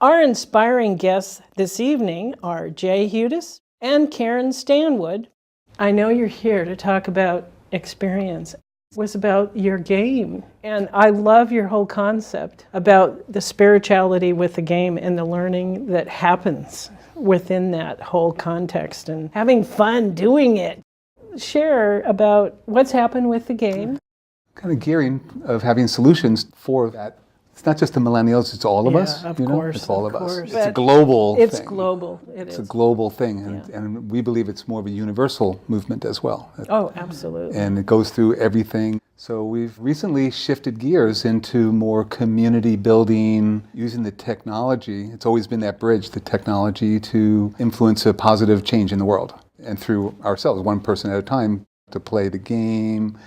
Our inspiring guests this evening are Jay Hudis and Karen Stanwood. I know you're here to talk about experience. It was about your game. And I love your whole concept about the spirituality with the game and the learning that happens within that whole context and having fun doing it. Share about what's happened with the game. Kind of gearing of having solutions for that. It's not just the millennials, it's all of us. Of you know? course, It's all of of us. course. It's a global It's thing. global. It's a global thing, and we believe it's more of a universal movement as well. Oh, absolutely. And it goes through everything. So we've recently shifted gears into more community building, using the technology. It's always been that bridge, the technology to influence a positive change in the world. And through ourselves, one person at a time, to play the game,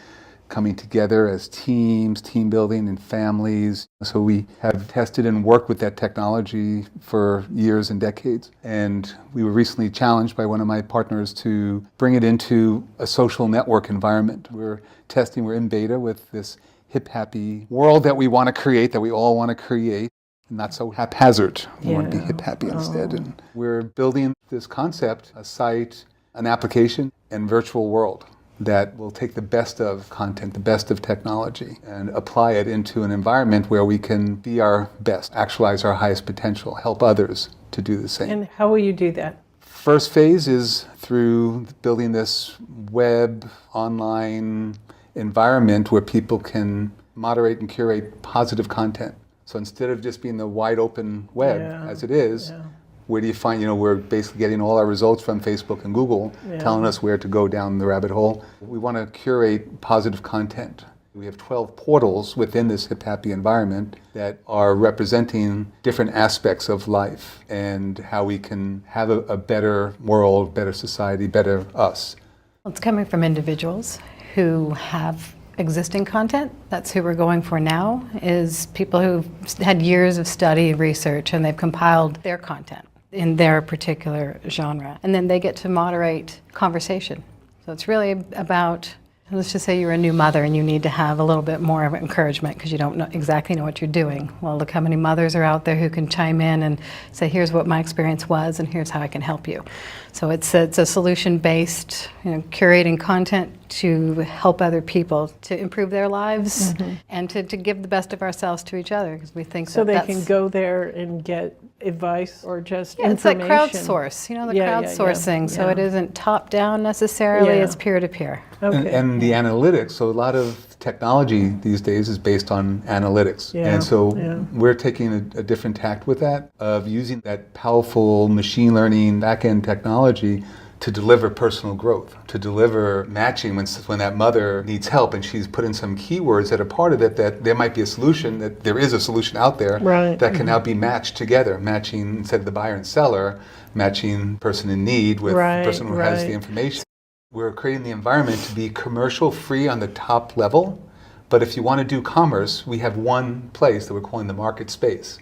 coming together as teams, team building and families. So we have tested and worked with that technology for years and decades. And we were recently challenged by one of my partners to bring it into a social network environment. We're in beta with this hip happy world that we want to create, that we all want to create. Not so haphazard. We want to be hip happy instead. And we're building this concept, a site, an application, and virtual world that will take the best of content, the best of technology, and apply it into an environment where we can be our best, actualize our highest potential, help others to do the same. And how will you do that? First phase is through building this web, online environment where people can moderate and curate positive content. So instead of just being the wide open web as it is, where do you find, we're basically getting all our results from Facebook and Google, telling us where to go down the rabbit hole. We want to curate positive content. We have 12 portals within this hip happy environment that are representing different aspects of life and how we can have a better world, better society, better us. It's coming from individuals who have existing content. That's who we're going for now, is people who've had years of study and research and they've compiled their content in their particular genre. And then they get to moderate conversation. So it's really about, let's just say you're a new mother and you need to have a little bit more of encouragement because you don't exactly know what you're doing. Well, look how many mothers are out there who can chime in and say, here's what my experience was and here's how I can help you. So it's a solution-based, curating content to help other people to improve their lives and to give the best of ourselves to each other, because we think so that's... they can go there and get advice or just information. It's like crowdsource, crowdsourcing. So it isn't top-down necessarily, it's peer-to-peer. Okay. And the analytics, so a lot of technology these days is based on analytics. And so we're taking a different tact with that, of using that powerful machine learning back-end technology to deliver personal growth, to deliver matching when that mother needs help and she's put in some keywords that are part of it, that there might be a solution, that there is a solution out there that can now be matched together, matching instead of the buyer and seller, matching person in need with the person who has the information. We're creating the environment to be commercial free on the top level, but if you want to do commerce, we have one place that we're calling the market space.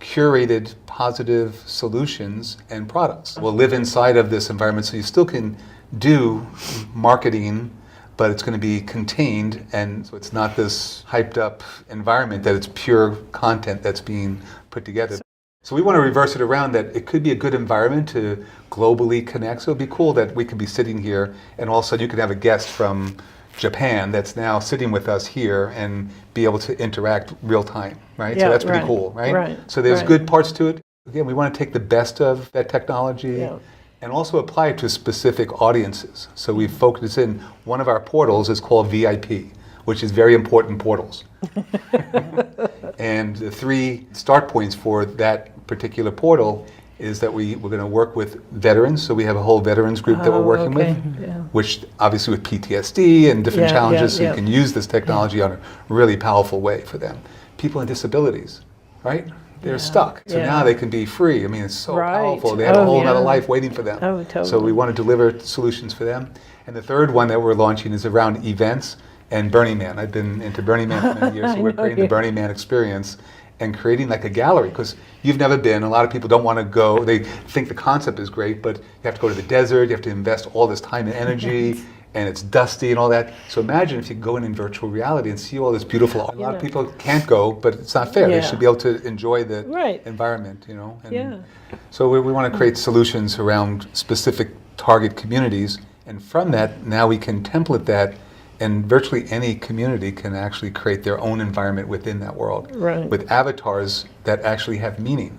Curated positive solutions and products will live inside of this environment, so you still can do marketing, but it's going to be contained, and so it's not this hyped up environment that it's pure content that's being put together. So we want to reverse it around, that it could be a good environment to globally connect. So it'd be cool that we could be sitting here and all of a sudden you could have a guest from Japan that's now sitting with us here and be able to interact real time, right? So that's pretty cool, right? So there's good parts to it. Again, we want to take the best of that technology and also apply it to specific audiences. So we've focused in, one of our portals is called VIP, which is very important portals. And the 3 start points for that particular portal is that we're going to work with veterans. So we have a whole veterans group that we're working with, which obviously with PTSD and different challenges, so you can use this technology on a really powerful way for them. People with disabilities, right? They're stuck. So now they can be free. I mean, it's so powerful. They have a whole other life waiting for them. So we want to deliver solutions for them. And the third one that we're launching is around events and Burning Man. I've been into Burning Man for many years, so we're creating the Burning Man experience and creating like a gallery, because you've never been, a lot of people don't want to go, they think the concept is great, but you have to go to the desert, you have to invest all this time and energy, and it's dusty and all that. So imagine if you go in virtual reality and see all this beautiful. A lot of people can't go, but it's not fair. They should be able to enjoy the environment, you know. And so we want to create solutions around specific target communities, and from that, now we can template that, and virtually any community can actually create their own environment within that world with avatars that actually have meaning.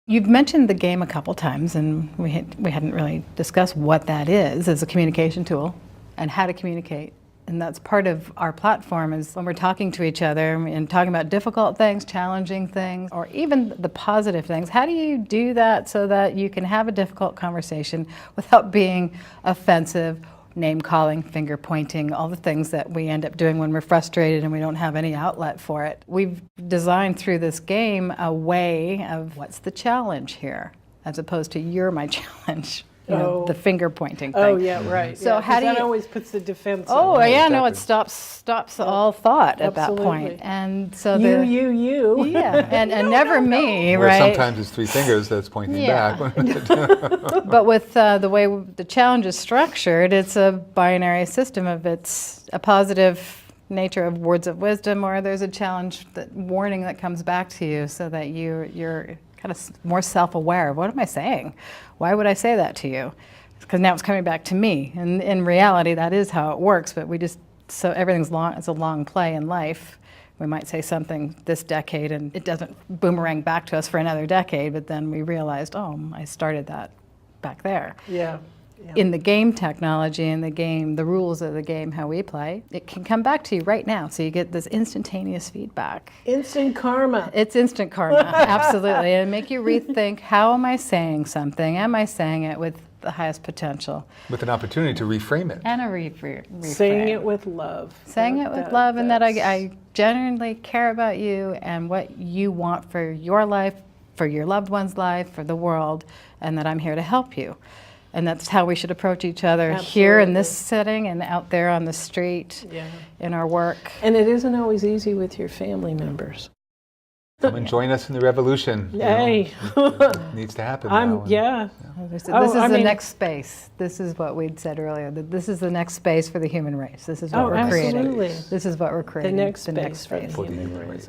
You've mentioned the game a couple times, and we hadn't really discussed what that is as a communication tool and how to communicate. And that's part of our platform, is when we're talking to each other and talking about difficult things, challenging things, or even the positive things. How do you do that so that you can have a difficult conversation without being offensive, name-calling, finger-pointing, all the things that we end up doing when we're frustrated and we don't have any outlet for it? We've designed through this game a way of what's the challenge here, as opposed to you're my challenge. You know, the finger-pointing thing. Oh, yeah, right. So how do you... that always puts the defense Oh, on. yeah, no, it stops all thought at that point. And so you. Yeah, and never me, Where right? sometimes it's three fingers that's pointing back. But with the way the challenge is structured, it's a binary system of it's a positive nature of words of wisdom, or there's a challenge, that warning that comes back to you, so that you're kind of more self-aware of what am I saying? Why would I say that to you? Because now it's coming back to me. And in reality, that is how it works, but so everything's long, it's a long play in life. We might say something this decade and it doesn't boomerang back to us for another decade, but then we realized, oh, I started that back there. Yeah. In the game technology, in the game, the rules of the game, how we play, it can come back to you right now. So you get this instantaneous feedback. Instant karma. It's instant karma, absolutely. And make you rethink, how am I saying something? Am I saying it with the highest potential? With an opportunity to reframe it. And a reframe. Saying it with love. Saying it with love, and that I genuinely care about you and what you want for your life, for your loved one's life, for the world, and that I'm here to help you. And that's how we should approach each other here in this setting and out there on the street in our work. And it isn't always easy with your family members. Come and join us in the revolution. Hey. It needs to happen now. This is the next space. This is what we'd said earlier, that this is the next space for the human race. This is what we're creating. Absolutely. This is what we're creating. The next space for the human race.